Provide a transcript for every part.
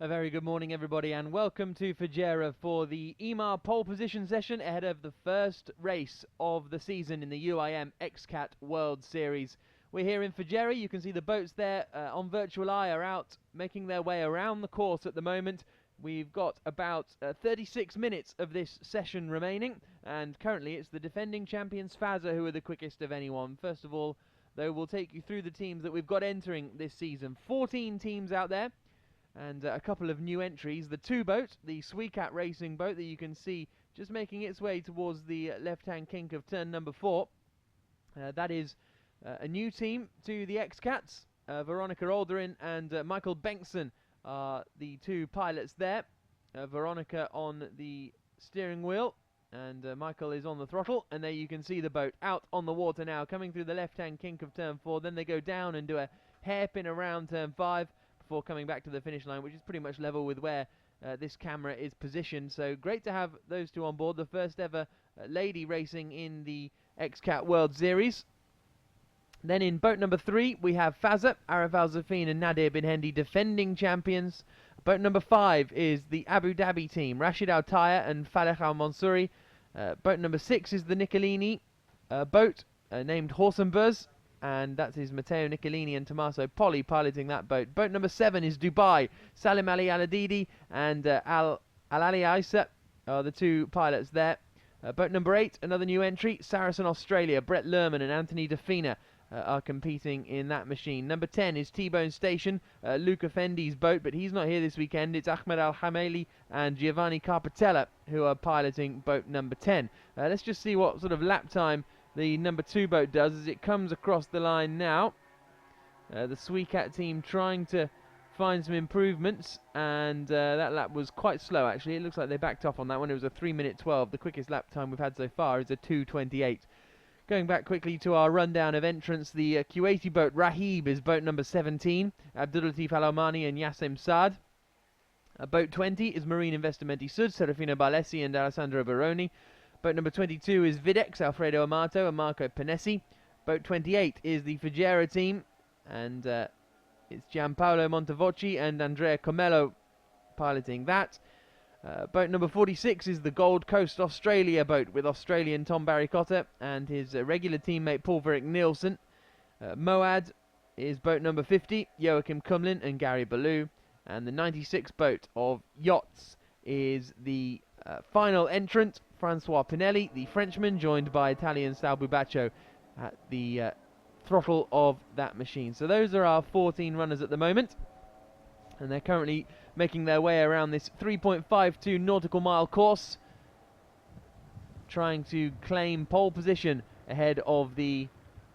A very good morning, everybody, and welcome to Fujairah for the EMAR pole position session ahead of the first race of the season in the UIM XCAT World Series. We're here in Fujairah. You can see the boats there on Virtual Eye are out making their way around the course at the moment. We've got about 36 minutes of this session remaining, and currently it's the defending champions Faza who are the quickest of anyone. First of all, though, we'll take you through the teams that we've got entering this season. 14 teams out there. And a couple of new entries. The two boat, the XCAT racing boat that you can see just making its way towards the left-hand kink of turn number 4. That is a new team to the XCATs. Veronica Alderin and Michael Bengtson are the two pilots there. Veronica on the steering wheel and Michael is on the throttle. And there you can see the boat out on the water now, coming through the left-hand kink of turn 4. Then they go down and do a hairpin around turn 5. Before coming back to the finish line, which is pretty much level with where this camera is positioned. So great to have those two on board. The first ever lady racing in the XCAT World Series. Then in boat number 3 we have Faza, Arif Al-Zafin and Nadir bin Hendi, defending champions. Boat number 5 is the Abu Dhabi team, Rashid Al-Taya and Faleh Al-Mansouri. Boat number 6 is the Nicolini boat named Horse and Buzz. And that is Matteo Nicolini and Tommaso Poli piloting that boat. Boat number 7 is Dubai. Salim Ali Al-Adidi and Al-Ali Isa are the two pilots there. Boat number 8, another new entry, Saracen Australia. Brett Lerman and Anthony Defina are competing in that machine. Number 10 is T-Bone Station, Luke Effendi's boat, but he's not here this weekend. It's Ahmed Al-Hameli and Giovanni Carpatella who are piloting boat number 10. Let's just see what sort of lap time the number 2 boat does as it comes across the line now. The XCAT team trying to find some improvements, and that lap was quite slow actually. It looks like they backed off on that one. It was a 3:12. The quickest lap time we've had so far is a 2:28. Going back quickly to our rundown of entrants, the Kuwaiti boat Rahib is boat number 17. Abdulatif Al-Omani and Yassim Saad. Boat 20 is Marine Investimenti Sud, Serafino Balesi and Alessandro Baroni. Boat number 22 is Videx, Alfredo Amato and Marco Panesi. Boat 28 is the Fujairah team, and it's Gianpaolo Montevocchi and Andrea Comello piloting that. Boat number 46 is the Gold Coast Australia boat with Australian Tom Barricotta and his regular teammate Paul Verick Nielsen. Moad is boat number 50, Joachim Kumlin and Gary Ballou. And the 96 boat of Yachts is the final entrant, Francois Pinelli, the Frenchman, joined by Italian Sal Bubaccio at the throttle of that machine. So those are our 14 runners at the moment, and they're currently making their way around this 3.52 nautical mile course, trying to claim pole position ahead of the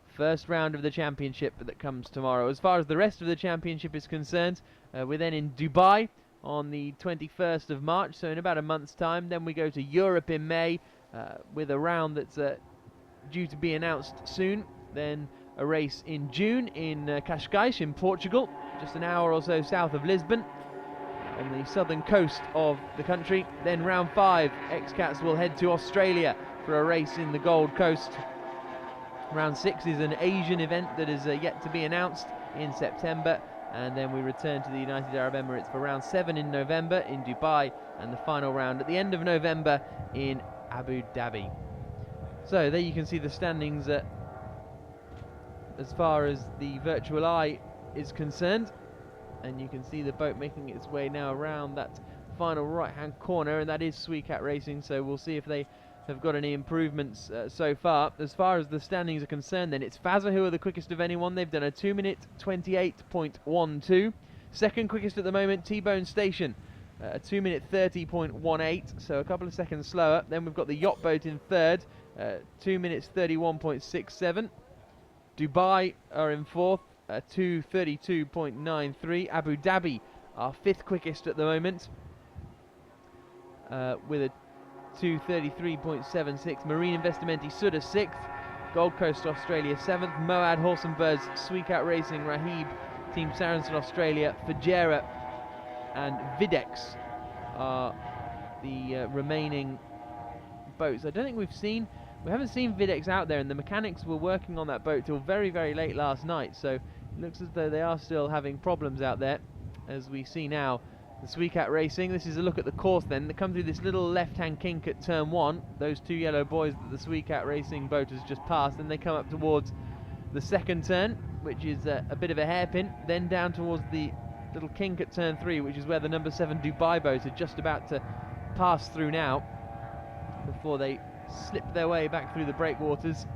first round of the championship that comes tomorrow. As far as the rest of the championship is concerned, we're then in Dubai on the 21st of March, so in about a month's time. Then we go to Europe in May with a round that's due to be announced soon. Then a race in June in Cascais in Portugal, just an hour or so south of Lisbon on the southern coast of the country. Then round 5, XCATs will head to Australia for a race in the Gold Coast. Round 6 is an Asian event that is yet to be announced in September. And then we return to the United Arab Emirates for round 7 in November in Dubai, and the final round at the end of November in Abu Dhabi. So there you can see the standings as far as the Virtual Eye is concerned, and you can see the boat making its way now around that final right hand corner, and that is XCAT racing. So we'll see if they have got any improvements so far. As far as the standings are concerned, then it's Faza who are the quickest of anyone. They've done a 2:28.12. Second quickest at the moment, T-Bone Station, a 2:30.18, so a couple of seconds slower. Then we've got the yacht boat in third, 2:31.67. Dubai are in fourth, 2:32.93. Abu Dhabi are fifth quickest at the moment, with a 2:33.76. Marine Investimenti Sud 6th, Gold Coast Australia 7th, Moad Horse and Buzz, XCAT Racing, Rahib, Team Saracen Australia, Fujairah and Videx are the remaining boats. I don't think we haven't seen Videx out there, and the mechanics were working on that boat till very, very late last night, so it looks as though they are still having problems out there, as we see now the XCAT Racing. This is a look at the course then. They come through this little left-hand kink at turn 1, those two yellow buoys that the XCAT Racing boat has just passed, and they come up towards the second turn, which is a bit of a hairpin, then down towards the little kink at turn 3, which is where the number 7 Dubai boat are just about to pass through now, before they slip their way back through the breakwaters.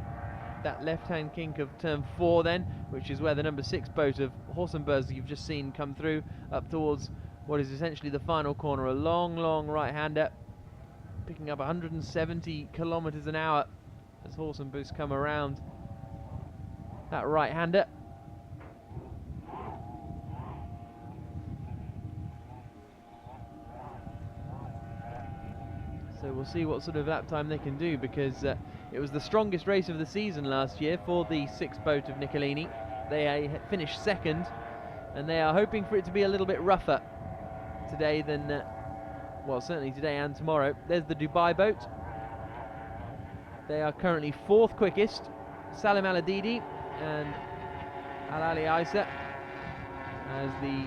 That left-hand kink of turn 4 then, which is where the number 6 boat of Horsenbergs you've just seen come through, up towards what is essentially the final corner. A long right-hander, picking up 170 kilometers an hour as Horsenbergs come around that right-hander. So we'll see what sort of lap time they can do, because it was the strongest race of the season last year for the 6th boat of Nicolini. They finished second, and they are hoping for it to be a little bit rougher today than, well, certainly today and tomorrow. There's the Dubai boat. They are currently 4th quickest. Salim Al-Adidi and Al-Ali Isa as the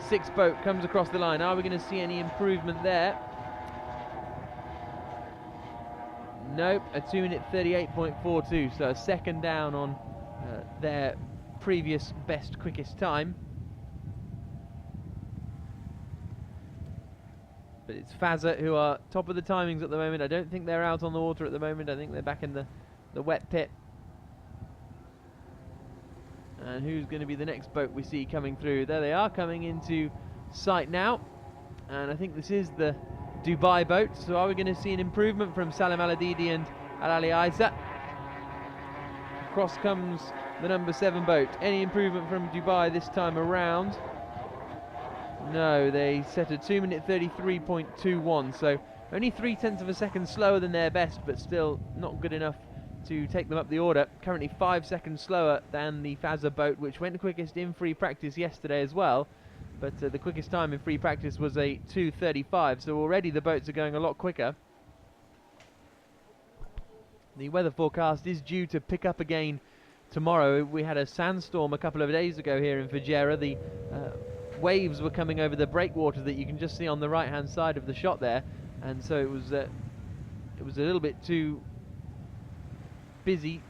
6th boat comes across the line. Are we going to see any improvement there? Nope, a 2-minute 38.42, so a second down on their previous best quickest time. But it's Fazza who are top of the timings at the moment. I don't think they're out on the water at the moment. I think they're back in the wet pit. And who's going to be the next boat we see coming through? There they are, coming into sight now. And I think this is the Dubai boat. So are we going to see an improvement from Salim Al-Adidi and Al-Ali Isa? Across comes the number 7 boat. Any improvement from Dubai this time around? No, they set a 2-minute 33.21, so only 0.3 of a second slower than their best, but still not good enough to take them up the order. Currently 5 seconds slower than the Fazza boat, which went quickest in free practice yesterday as well, but the quickest time in free practice was a 2:35, so already the boats are going a lot quicker. The weather forecast is due to pick up again tomorrow. We had a sandstorm a couple of days ago here in Fujairah. The waves were coming over the breakwaters that you can just see on the right hand side of the shot there, and so it was a little bit too busy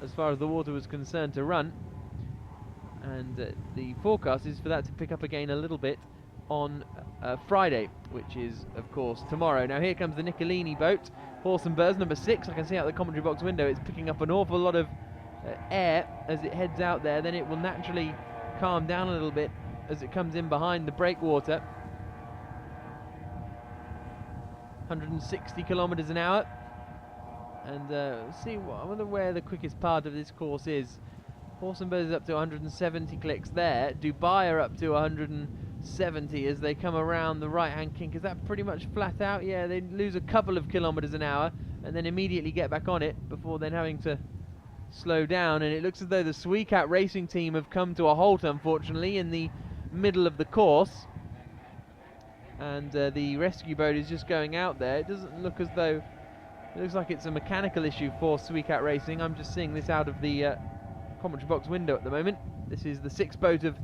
as far as the water was concerned to run, and the forecast is for that to pick up again a little bit on Friday, which is of course tomorrow. Now here comes the Nicolini boat, Horsenbergs number 6. I can see out the commentary box window it's picking up an awful lot of air as it heads out there. Then it will naturally calm down a little bit as it comes in behind the breakwater. 160 kilometers an hour, and see I wonder where the quickest part of this course is. Horsenberg is up to 170 clicks there. Dubai are up to 170 as they come around the right hand kink. Is that pretty much flat out? Yeah, they lose a couple of kilometers an hour and then immediately get back on it before then having to slow down, and it looks as though the XCAT Racing team have come to a halt, unfortunately, in the middle of the course, and the rescue boat is just going out there. It doesn't look as though, it looks like it's a mechanical issue for XCAT Racing. I'm just seeing this out of the commentary box window at the moment. This is the 6th boat of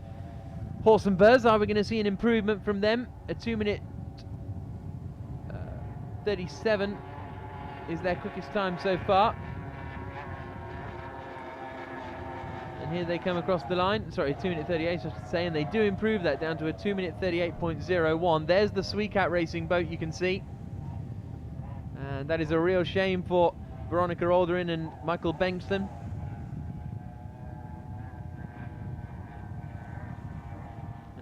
Horsenbergs. Are we going to see an improvement from them? A 2-minute 37 is their quickest time so far. And here they come across the line. Sorry, 2-minute 38 I should say, and they do improve that down to a 2-minute 38.01. There's the XCAT Racing boat you can see, and that is a real shame for Veronica Alderin and Michael Bengston.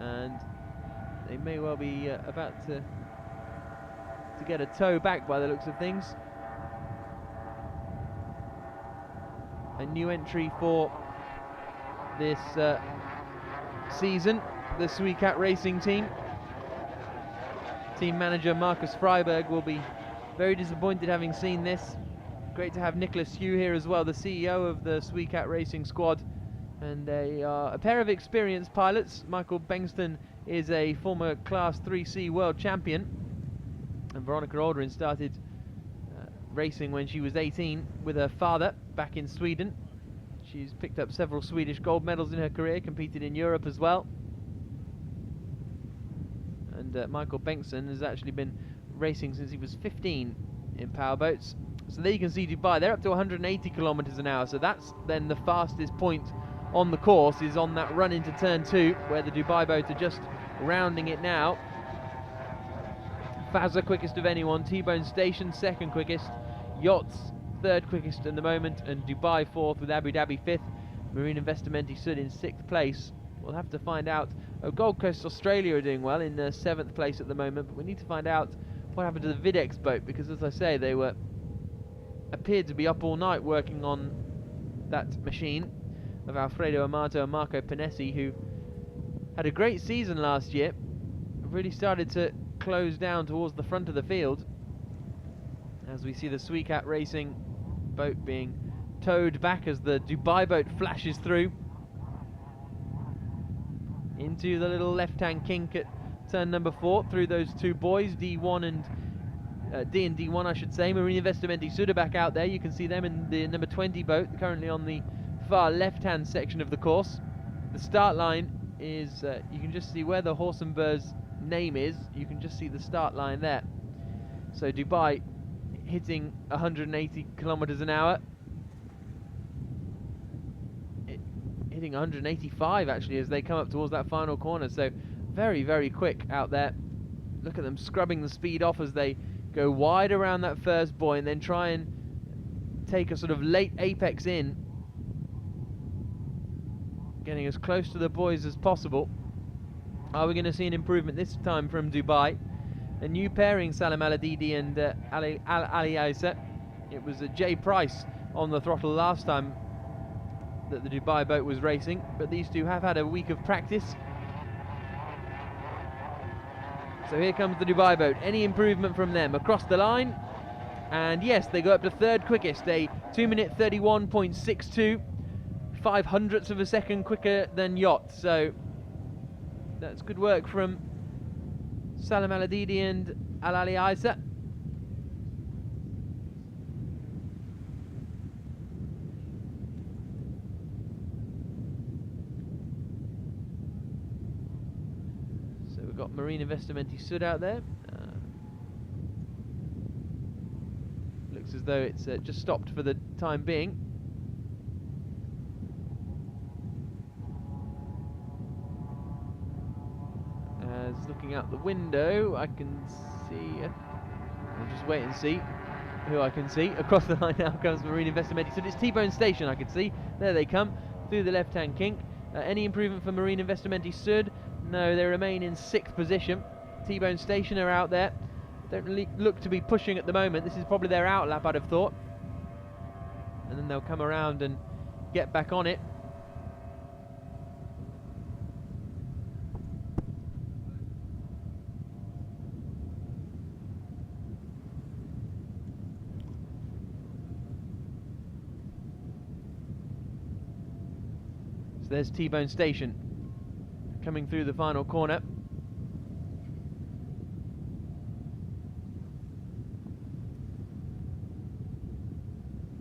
And they may well be about to get a tow back by the looks of things. A new entry for this season, the XCAT Racing team. Team manager Marcus Freiberg will be very disappointed having seen this. Great to have Nicholas Hugh here as well, the CEO of the XCAT Racing squad, and they are a pair of experienced pilots. Michael Bengston is a former Class 3C world champion, and Veronica Alderin started racing when she was 18 with her father back in Sweden. She's picked up several Swedish gold medals in her career, competed in Europe as well. And and Michael Bengtson has actually been racing since he was 15 in powerboats. So there you can see Dubai, they're up to 180 kilometers an hour, so that's then the fastest point on the course, is on that run into turn 2, where the Dubai boat are just rounding it now. Fazza quickest of anyone, T-Bone Station second quickest, Yachts third quickest at the moment, and Dubai fourth with Abu Dhabi fifth, Marine Investimenti Sud in 6th place. We'll have to find out. Gold Coast Australia are doing well in 7th place at the moment, but we need to find out what happened to the Videx boat, because as I say, they appeared to be up all night working on that machine of Alfredo Amato and Marco Panesi, who had a great season last year, really started to close down towards the front of the field, as we see the XCAT Racing boat being towed back as the Dubai boat flashes through into the little left-hand kink at turn number 4, through those two boys, D1 and D and D1 I should say. Marine Investimenti Sud are back out there. You can see them in the number 20 boat, currently on the far left-hand section of the course. The start line is, you can just see where the Horsenbur's name is, you can just see the start line there. So Dubai hitting 180 kilometers an hour, hitting 185 actually as they come up towards that final corner, so very, very quick out there. Look at them scrubbing the speed off as they go wide around that first buoy and then try and take a sort of late apex in, getting as close to the buoys as possible. Are we going to see an improvement this time from Dubai? A new pairing, Salam Al-Adidi and Ali Aisa. It was Jay Price on the throttle last time that the Dubai boat was racing, but these two have had a week of practice. So here comes the Dubai boat. Any improvement from them? Across the line, and yes, they go up to third quickest, a 2-minute 31.62, 0.05 of a second quicker than Yacht. So that's good work from Salam Al-Adidi and Al-Ali Aisa. So we've got Marine Investimenti Sud out there. Looks as though it's just stopped for the time being. As looking out the window, I can see. I'll just wait and see who I can see. Across the line now comes Marine Investimenti Sud. It's T-Bone Station, I can see. There they come through the left-hand kink. Any improvement for Marine Investimenti Sud? No, they remain in 6th position. T-Bone Station are out there. Don't really look to be pushing at the moment. This is probably their out lap, I'd have thought. And then they'll come around and get back on it. So there's T-Bone Station coming through the final corner.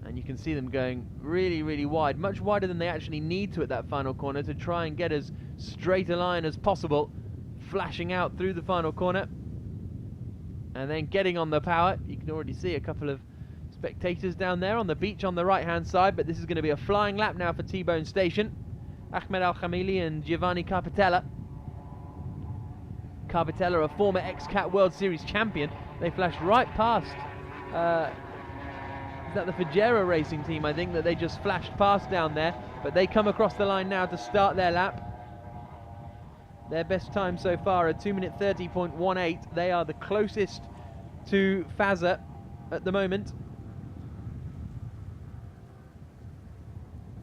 And you can see them going really, really wide, much wider than they actually need to at that final corner, to try and get as straight a line as possible, flashing out through the final corner and then getting on the power. You can already see a couple of spectators down there on the beach on the right hand side, but this is going to be a flying lap now for T-Bone Station. Ahmed Al-Khamili and Giovanni Carpitella. Carpitella, a former XCAT World Series champion. They flashed right past, is that the Fujairah racing team, I think, that they just flashed past down there, but they come across the line now to start their lap. Their best time so far, a 2-minute 30.18. They are the closest to Fazza at the moment.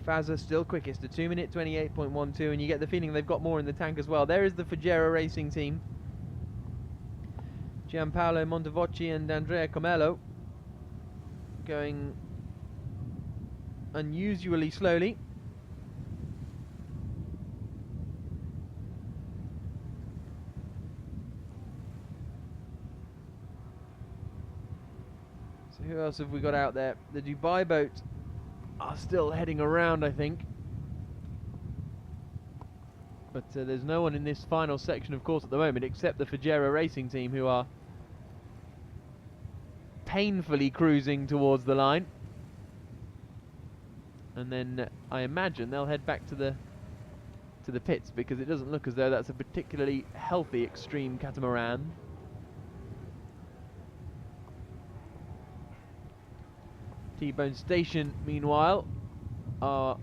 Fazza still quickest, a 2-minute 28.12, and you get the feeling they've got more in the tank as well. There is the Fujairah racing team. Gianpaolo Montevocchi and Andrea Comello going unusually slowly. So who else have we got out there? The Dubai boat are still heading around, I think. But there's no one in this final section, of course, at the moment, except the Fujairah racing team, who are painfully cruising towards the line. And then I imagine they'll head back to the pits, because it doesn't look as though that's a particularly healthy extreme catamaran. T-Bone Station, meanwhile, are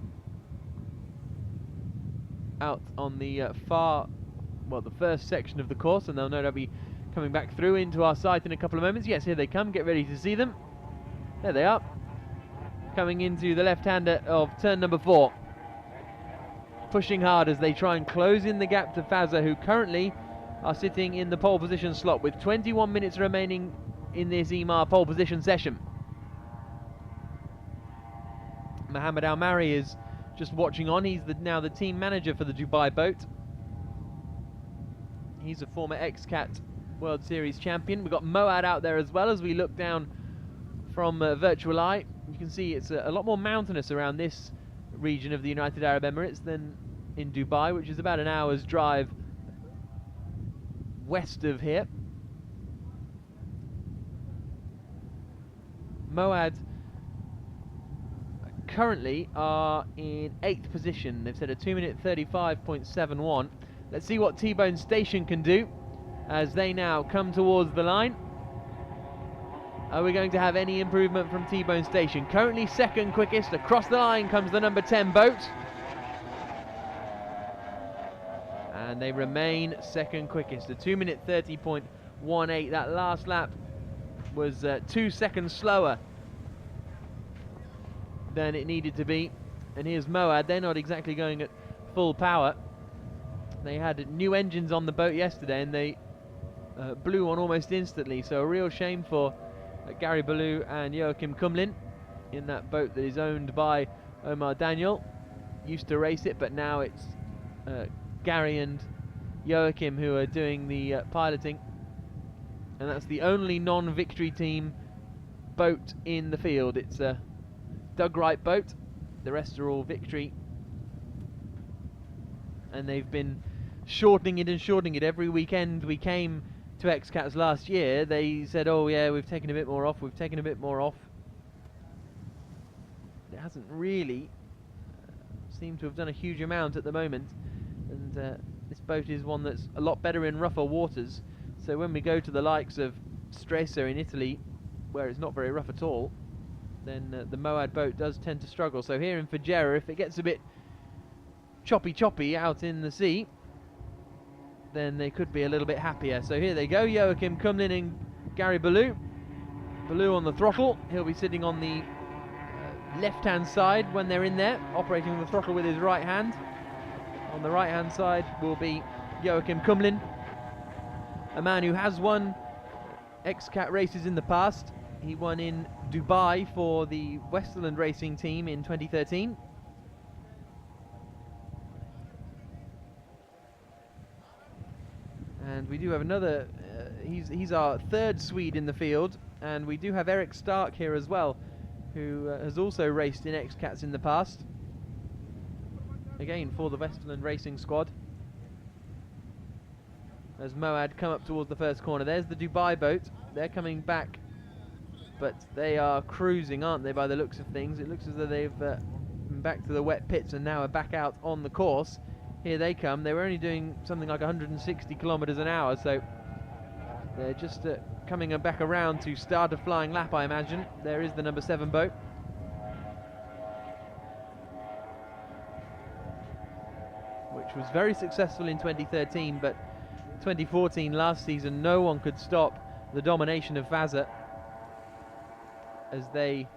out on the the first section of the course, and they'll no doubt be coming back through into our sight in a couple of moments. Yes, here they come. Get ready to see them. There they are, coming into the left-hander of turn number 4. Pushing hard as they try and close in the gap to Fazza, who currently are sitting in the pole position slot with 21 minutes remaining in this EMAR pole position session. Mohammed Al-Mari is just watching on. He's now the team manager for the Dubai boat. He's a former XCAT World Series champion. We've got Moad out there as well. As we look down from virtual eye, you can see it's a lot more mountainous around this region of the United Arab Emirates than in Dubai, which is about an hour's drive west of here. Moad currently are in 8th position. They've set a 2-minute 35.71. Let's see what T-Bone Station can do as they now come towards the line. Are we going to have any improvement from T-Bone Station? Currently second quickest. Across the line comes the number 10 boat. And they remain second quickest. A 2-minute 30.18. That last lap was 2 seconds slower than it needed to be. And here's Moad. They're not exactly going at full power. They had new engines on the boat yesterday, and they blew on almost instantly. So a real shame for Gary Ballou and Joachim Kumlin in that boat that is owned by Omar Daniel. Used to race it, but now it's Gary and Joachim who are doing the piloting. And that's the only non-victory team boat in the field. It's a Doug Wright boat. The rest are all victory. And they've been shortening it and shortening it. Every weekend we came to XCATs last year, they said, oh yeah, we've taken a bit more off, we've taken a bit more off. It hasn't really seemed to have done a huge amount at the moment. And this boat is one that's a lot better in rougher waters. So when we go to the likes of Stresa in Italy, where it's not very rough at all, then the Moad boat does tend to struggle. So here in Fujairah, if it gets a bit choppy out in the sea, then they could be a little bit happier. So here they go, Joachim Kumlin and Gary Ballou. Ballou on the throttle. He'll be sitting on the left-hand side when they're in there, operating the throttle with his right hand. On the right-hand side will be Joachim Kumlin, a man who has won XCAT races in the past. He won in Dubai for the Westerland racing team in 2013. And we do have another, he's our third Swede in the field, and we do have Eric Stark here as well, who has also raced in XCATs in the past, again for the Westerland racing squad. As Moad come up towards the first corner, there's the Dubai boat. They're coming back, but they are cruising, aren't they, by the looks of things. It looks as though they've been back to the wet pits and now are back out on the course. Here they come. They were only doing something like 160 kilometers an hour, so they're just coming back around to start a flying lap, I imagine. There is the number 7 boat. Which was very successful in 2013, but 2014, last season, no one could stop the domination of Fazza as they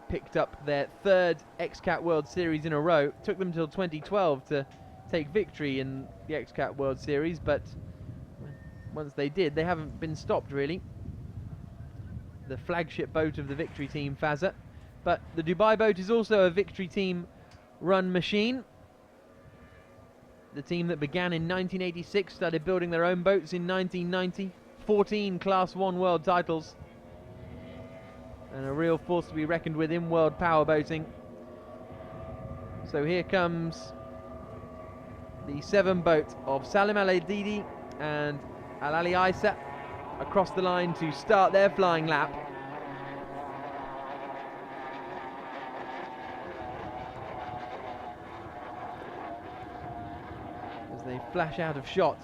picked up their third XCAT World Series in a row. It took them till 2012 to take victory in the XCAT World Series, but once they did, they haven't been stopped really. The flagship boat of the victory team, Fazza. But the Dubai boat is also a victory team run machine. The team that began in 1986 started building their own boats in 1990. 14 Class 1 world titles. And a real force to be reckoned with in world powerboating. So here comes the 7 boat of Salim Al-Adidi and Al-Ali Isa across the line to start their flying lap. As they flash out of shot,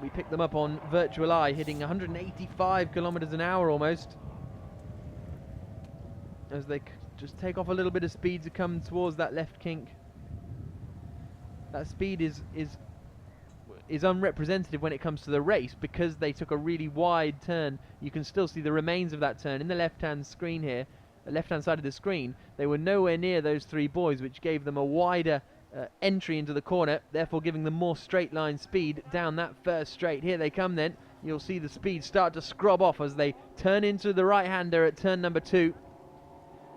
we pick them up on virtual eye, hitting 185 kilometers an hour almost, as they just take off a little bit of speed to come towards that left kink. That speed is unrepresentative when it comes to the race, because they took a really wide turn. You can still see the remains of that turn in the left-hand screen here, the left-hand side of the screen. They were nowhere near those 3 buoys, which gave them a wider entry into the corner, therefore giving them more straight line speed down that first straight. Here they come then. You'll see the speed start to scrub off as they turn into the right-hander at turn number 2.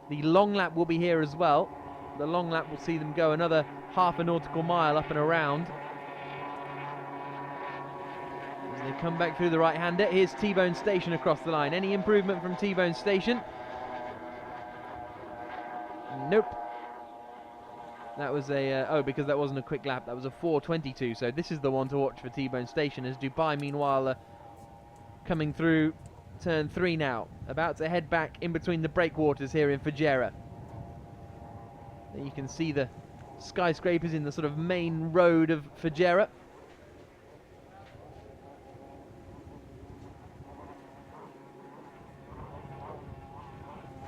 The long lap will be here as well. The long lap will see them go another half a nautical mile up and around. As they come back through the right-hander, here's T-Bone Station across the line. Any improvement from T-Bone Station? Nope. That was a, because that wasn't a quick lap, that was a 4:22, so this is the one to watch for T-Bone Station, as Dubai, meanwhile, coming through turn 3 now, about to head back in between the breakwaters here in Fujairah. There you can see the skyscrapers in the sort of main road of Fujairah.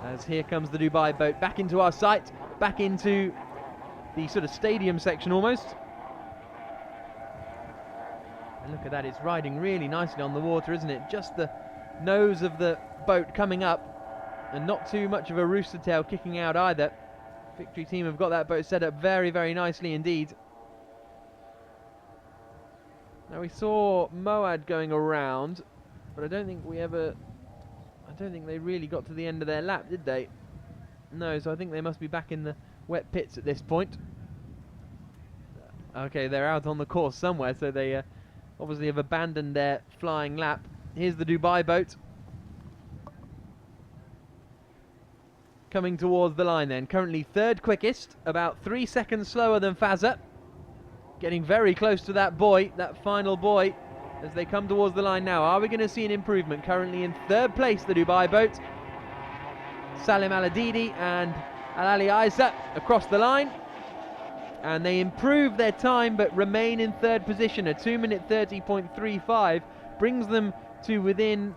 As here comes the Dubai boat back into our sight, back into the sort of stadium section almost. And look at that, it's riding really nicely on the water, isn't it? Just the nose of the boat coming up, and not too much of a rooster tail kicking out either. Victory team have got that boat set up very, very nicely indeed. Now we saw Moad going around, but I don't think they really got to the end of their lap, did they? No, so I think they must be back in the wet pits at this point. Okay, they're out on the course somewhere, so they obviously have abandoned their flying lap. Here's the Dubai boat coming towards the line then. Currently 3rd quickest, about 3 seconds slower than Fazza. Getting very close to that buoy, that final buoy, as they come towards the line now. Are we going to see an improvement? Currently in 3rd place, the Dubai boat. Salim Al-Adidi and Al-Ali Isa across the line. And they improve their time but remain in 3rd position. A 2-minute 30.35 brings them to within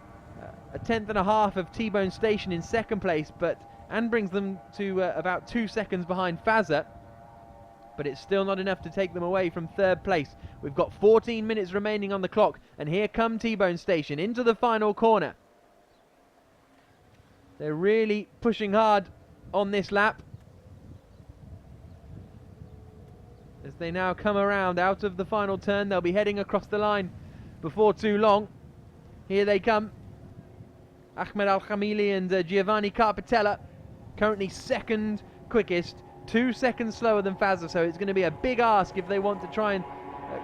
a 10th and a half of T-Bone Station in 2nd place, and brings them to about 2 seconds behind Fazza. But it's still not enough to take them away from 3rd place. We've got 14 minutes remaining on the clock, and here come T-Bone Station into the final corner. They're really pushing hard on this lap, as they now come around out of the final turn. They'll be heading across the line before too long. Here they come. Ahmed Al-Khamili and Giovanni Carpitella, currently 2nd quickest, 2 seconds slower than Fazza, so it's going to be a big ask if they want to try and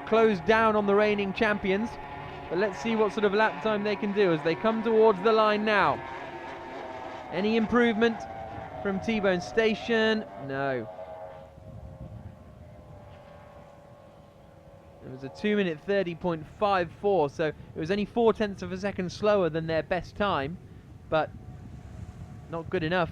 close down on the reigning champions. But let's see what sort of lap time they can do as they come towards the line now. Any improvement from T-Bone Station? No. It was a 2-minute 30.54, so it was only 0.4 of a second slower than their best time, but not good enough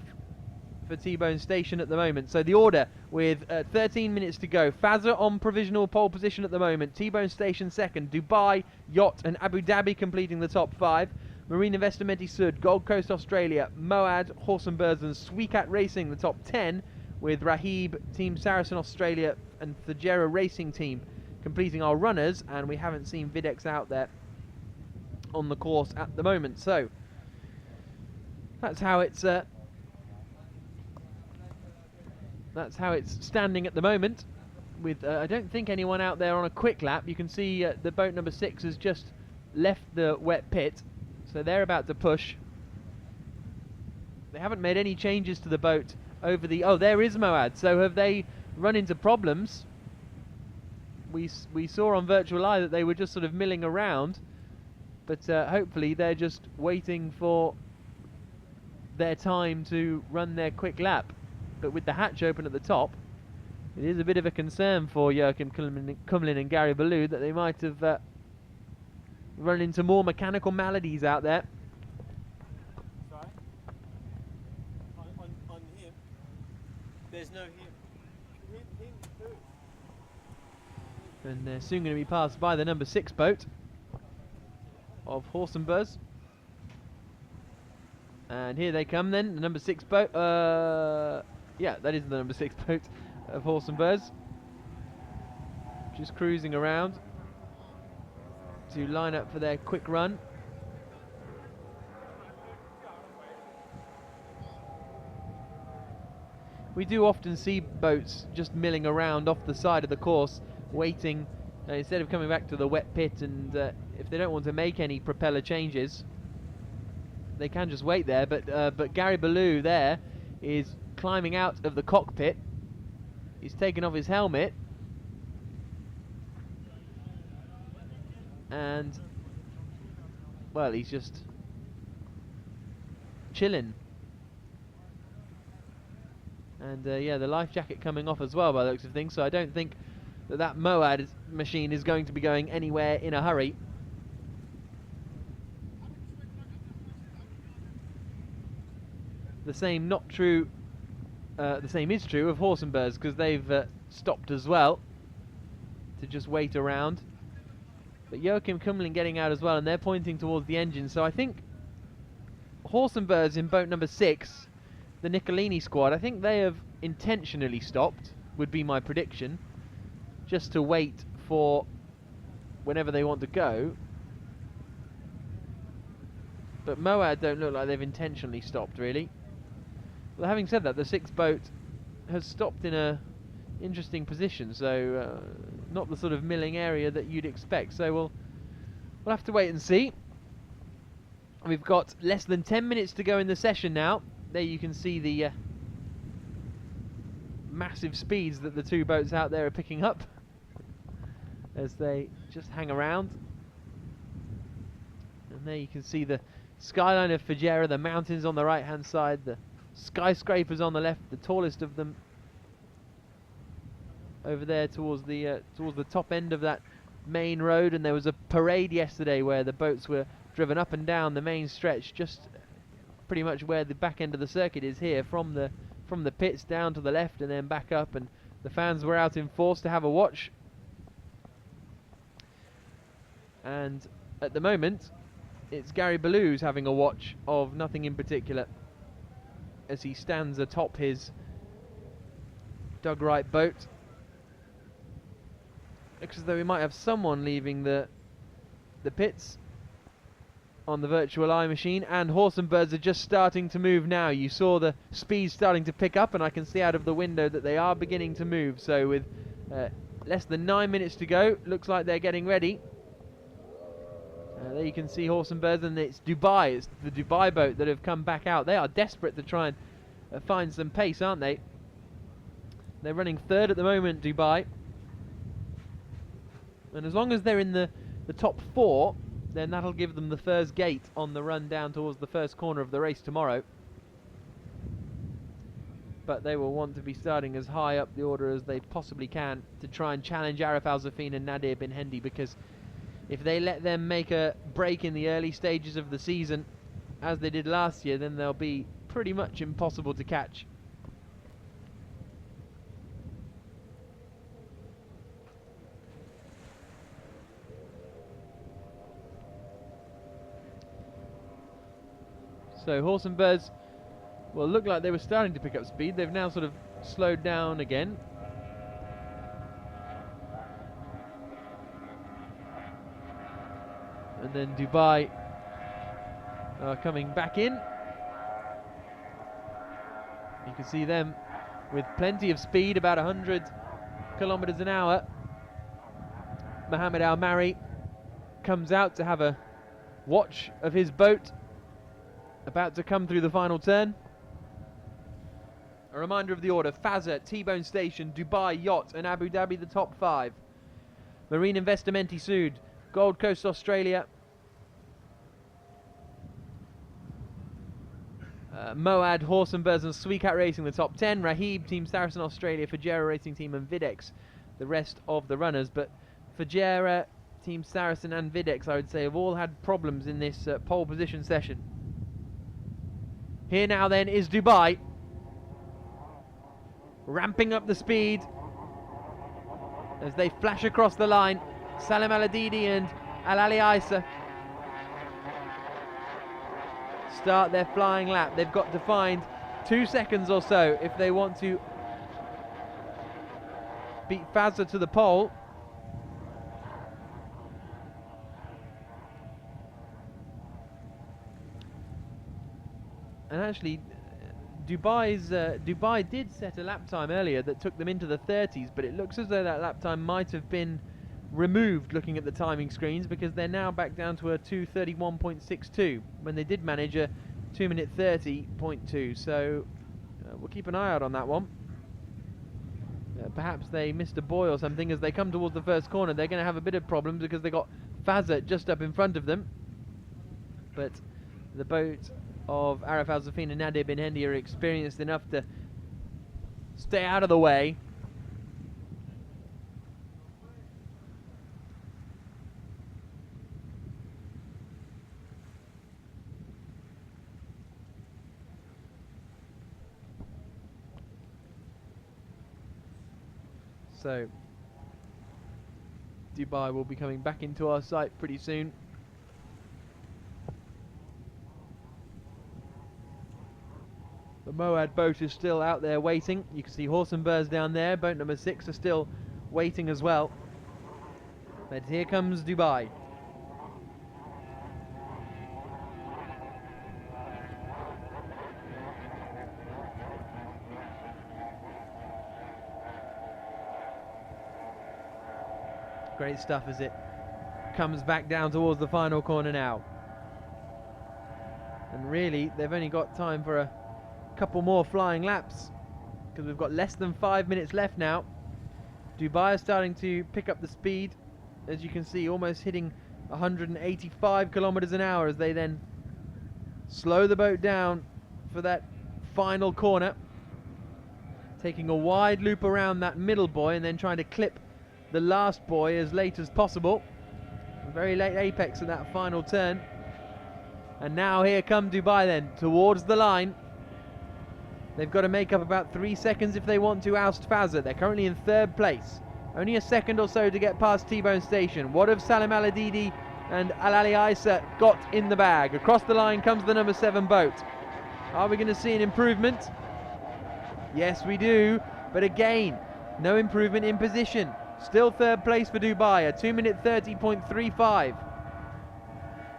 for T-Bone Station at the moment. So the order with 13 minutes to go. Fazza on provisional pole position at the moment. T-Bone Station 2nd. Dubai, Yacht and Abu Dhabi completing the top 5. Marine Investimenti Sud, Gold Coast Australia, Moad, Horse and Birds and XCAT Racing the top 10, with Rahib, Team Saracen Australia and Fujairah Racing Team completing our runners, and we haven't seen Videx out there on the course at the moment. So that's how it's standing at the moment, with I don't think anyone out there on a quick lap. You can see the boat number 6 has just left the wet pit, so they're about to push. They haven't made any changes to the boat over the... Oh, there is Moad. So have they run into problems? We saw on Virtual Eye that they were just sort of milling around, but hopefully they're just waiting for their time to run their quick lap. But with the hatch open at the top, It is a bit of a concern for Joachim Kumlin and Gary Ballou that they might have run into more mechanical maladies out there. Sorry? On him? There's no him. Him who? And they're soon going to be passed by the number 6 boat of Horse and Buzz. And here they come then, the number 6 boat. Yeah, that is the number 6 boat of Horse and Buzz. Just cruising around to line up for their quick run. We do often see boats just milling around off the side of the course, waiting instead of coming back to the wet pit, and if they don't want to make any propeller changes, they can just wait there. But Gary Ballou there is climbing out of the cockpit. He's taken off his helmet, and well, he's just chilling. And yeah, the life jacket coming off as well by the looks of things, so I don't think that MOAD machine is going to be going anywhere in a hurry. The same is true of Horse and Buzz, because they've stopped as well to just wait around. But Joachim Kumlin getting out as well, and they're pointing towards the engine. So I think Horse and Buzz in boat number 6, the Nicolini squad, I think they have intentionally stopped, would be my prediction, just to wait for whenever they want to go. But MOAD don't look like they've intentionally stopped, really. Well, having said that, the 6th boat has stopped in a interesting position, so not the sort of milling area that you'd expect. So we'll have to wait and see. We've got less than 10 minutes to go in the session now. There you can see the massive speeds that the 2 boats out there are picking up as they just hang around. And there you can see the skyline of Fujairah, the mountains on the right hand side, the skyscrapers on the left, the tallest of them over there towards the top end of that main road. And there was a parade yesterday where the boats were driven up and down the main stretch, just pretty much where the back end of the circuit is here, from the pits down to the left and then back up, and the fans were out in force to have a watch. And at the moment it's Gary Ballou's having a watch of nothing in particular as he stands atop his Doug Wright boat. Looks as though we might have someone leaving the pits on the virtual eye machine, and Horse and Buzz are just starting to move now. You saw the speed starting to pick up, and I can see out of the window that they are beginning to move. So with less than 9 minutes to go, looks like they're getting ready. There you can see Horse and Buzz, and it's Dubai. It's the Dubai boat that have come back out. They are desperate to try and find some pace, aren't they? They're running 3rd at the moment, Dubai. And as long as they're in the top 4, then that'll give them the first gate on the run down towards the first corner of the race tomorrow. But they will want to be starting as high up the order as they possibly can to try and challenge Arif Al-Zafin and Nadir bin Hendi, because if they let them make a break in the early stages of the season, as they did last year, then they'll be pretty much impossible to catch. So Horse and Buzz, well, looked like they were starting to pick up speed. They've now sort of slowed down again. And then Dubai are coming back in. You can see them with plenty of speed, about 100 kilometers an hour. Mohammed Al-Mari comes out to have a watch of his boat about to come through the final turn. A reminder of the order: Fazza, T-Bone Station, Dubai Yacht and Abu Dhabi the top 5. Marine Investimenti Sud, Gold Coast Australia, Moad, Horsenbers and XCAT Racing the top 10, Rahib, Team Saracen Australia, Fujairah Racing Team and Videx the rest of the runners. But Fujairah, Team Saracen and Videx, I would say, have all had problems in this pole position session. Here now then is Dubai, ramping up the speed as they flash across the line. Salim Al-Adidi and Al-Ali Isa start their flying lap. They've got to find 2 seconds or so if they want to beat Fazza to the pole. And actually, Dubai did set a lap time earlier that took them into the 30s, but it looks as though that lap time might have been removed looking at the timing screens, because they're now back down to a 2:31.62 when they did manage a 2:30.2. So we'll keep an eye out on that one. Perhaps they missed a buoy or something. As they come towards the first corner, they're going to have a bit of problems because they got Fazza just up in front of them. But the boat of Arif Al-Zafin and Nadir bin Hendi are experienced enough to stay out of the way. So Dubai will be coming back into our sight pretty soon. The Moad boat is still out there waiting. You can see Horsenbers down there. Boat number 6 are still waiting as well. But here comes Dubai. Great stuff as it comes back down towards the final corner now. And really, they've only got time for a couple more flying laps, because we've got less than 5 minutes left now. Dubai is starting to pick up the speed, as you can see, almost hitting 185 kilometers an hour, as they then slow the boat down for that final corner, taking a wide loop around that middle buoy and then trying to clip the last buoy as late as possible. A very late apex in that final turn. And now here come Dubai then towards the line. They've got to make up about 3 seconds if they want to oust Fazza. They're currently in 3rd place. Only a second or so to get past T-Bone Station. What have Salim Al-Adidi and Al-Ali Isa got in the bag? Across the line comes the number 7 boat. Are we going to see an improvement? Yes, we do. But again, no improvement in position. Still 3rd place for Dubai, a 2:30.35.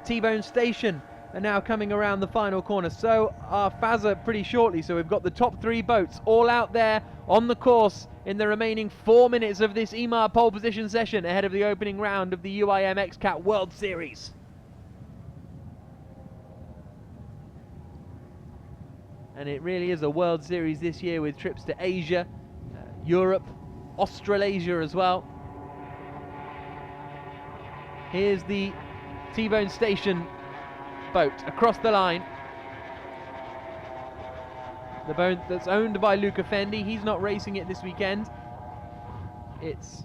T-Bone Station are now coming around the final corner. So are Fazza pretty shortly. So we've got the top 3 boats all out there on the course in the remaining 4 minutes of this EMAR pole position session ahead of the opening round of the UIM XCAT World Series. And it really is a World Series this year, with trips to Asia, Europe, Australasia as well. Here's the T-Bone Station boat across the line. The boat that's owned by Luca Fendi. He's not racing it this weekend. It's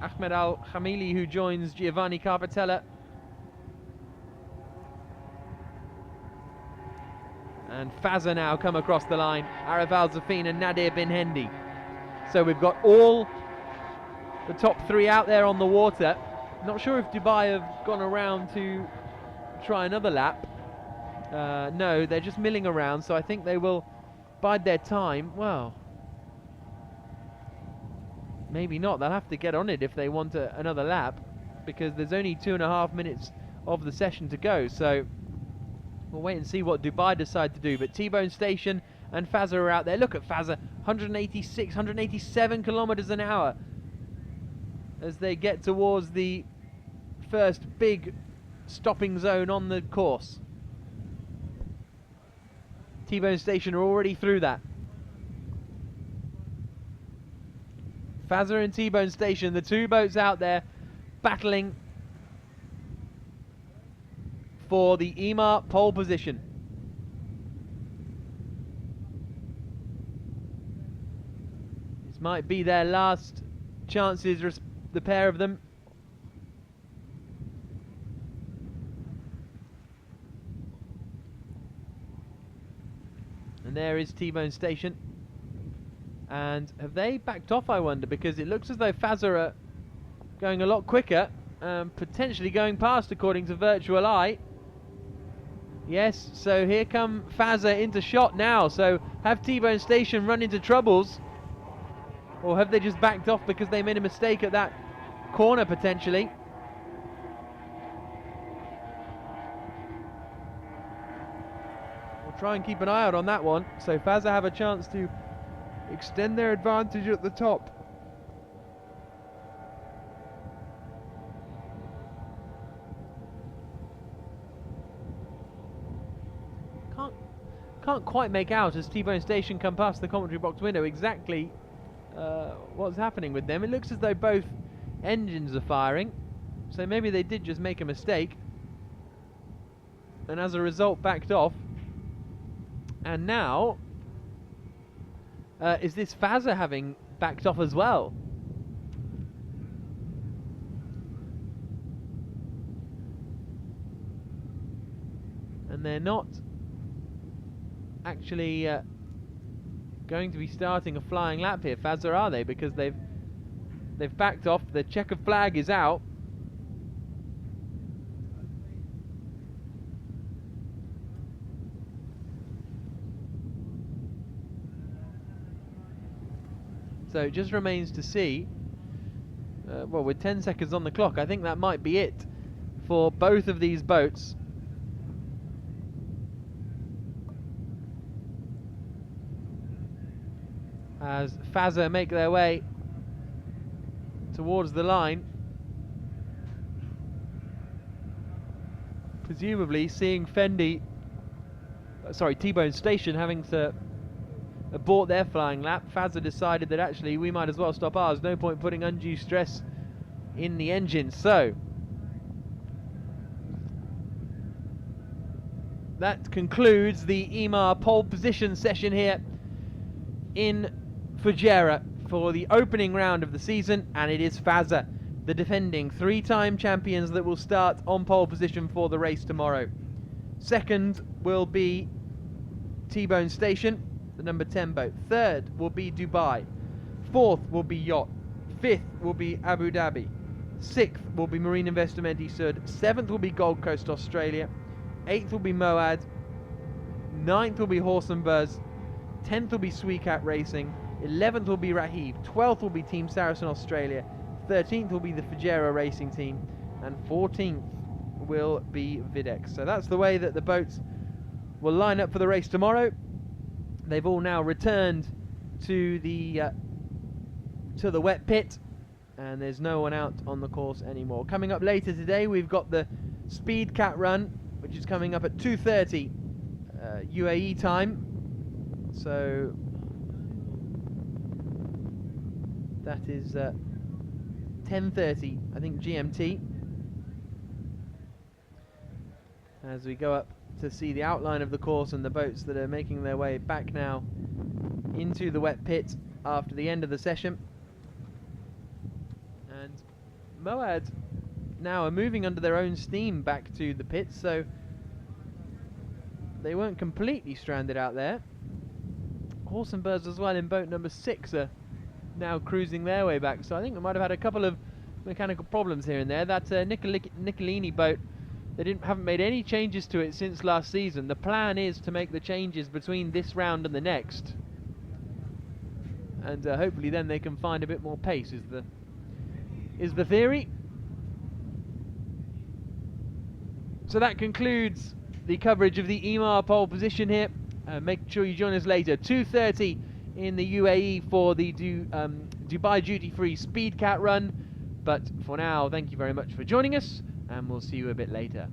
Ahmed Al-Khamili who joins Giovanni Carpatella. And Fazza now come across the line. Arif Al-Zafin and Nadir bin Hendi. So we've got all the top 3 out there on the water. Not sure if Dubai have gone around to try another lap. No, they're just milling around, so I think they will bide their time. Well, maybe not. They'll have to get on it if they want another lap, because there's only 2.5 minutes of the session to go. So we'll wait and see what Dubai decide to do. But T-Bone Station and Fazza are out there. Look at Fazza, 186, 187 kilometers an hour as they get towards the first big stopping zone on the course. T-Bone Station are already through that. Fazza and T-Bone Station, the 2 boats out there battling for the EMAR pole position. might be their last chances, the pair of them. And there is T-Bone Station. And have they backed off, I wonder? Because it looks as though Fazza are going a lot quicker, potentially going past according to Virtual Eye. Yes, so here come Fazza into shot now. So have T-Bone Station run into troubles? Or have they just backed off because they made a mistake at that corner potentially? We'll try and keep an eye out on that one. So Fazza have a chance to extend their advantage at the top. Can't quite make out as T-Bone Station come past the commentary box window exactly what's happening with them. It looks as though both engines are firing, so maybe they did just make a mistake and as a result backed off. And now is this Fazza having backed off as well? And they're not actually going to be starting a flying lap here, Fazza, are they? Because they've backed off. The checkered flag is out. So it just remains to see. Well, with 10 seconds on the clock, I think that might be it for both of these boats. As Fazza make their way towards the line, presumably seeing T-Bone Station having to abort their flying lap. Fazza decided that actually we might as well stop ours, no point putting undue stress in the engine. So that concludes the EMAR pole position session here in Fujairah for the opening round of the season, and it is Fazza, the defending three-time champions, that will start on pole position for the race tomorrow. Second will be T-Bone Station, the number 10 boat. Third will be Dubai. Fourth will be Yacht. Fifth will be Abu Dhabi. Sixth will be Marine Investimenti Sud. Seventh will be Gold Coast, Australia. Eighth will be Moad. Ninth will be Horse and Buzz. 10th will be XCAT Racing. 11th will be Rahib. 12th will be Team Saracen Australia. 13th will be the Fujairah Racing Team. And 14th will be Videx. So that's the way that the boats will line up for the race tomorrow. They've all now returned to the wet pit, and there's no one out on the course anymore. Coming up later today, we've got the XCAT run, which is coming up at 2:30 UAE time. So that is 10:30, I think, GMT. As we go up to see the outline of the course and the boats that are making their way back now into the wet pit after the end of the session. And Moad now are moving under their own steam back to the pits, so they weren't completely stranded out there. Horse and Birds as well in boat number 6 are now cruising their way back, so I think we might have had a couple of mechanical problems here and there. That Nicolini boat, they haven't made any changes to it since last season. The plan is to make the changes between this round and the next, and hopefully then they can find a bit more pace, is the theory. So that concludes the coverage of the EMAR pole position here. Make sure you join us later, 2:30 in the UAE for the Dubai duty-free XCAT run. But for now, thank you very much for joining us, and we'll see you a bit later.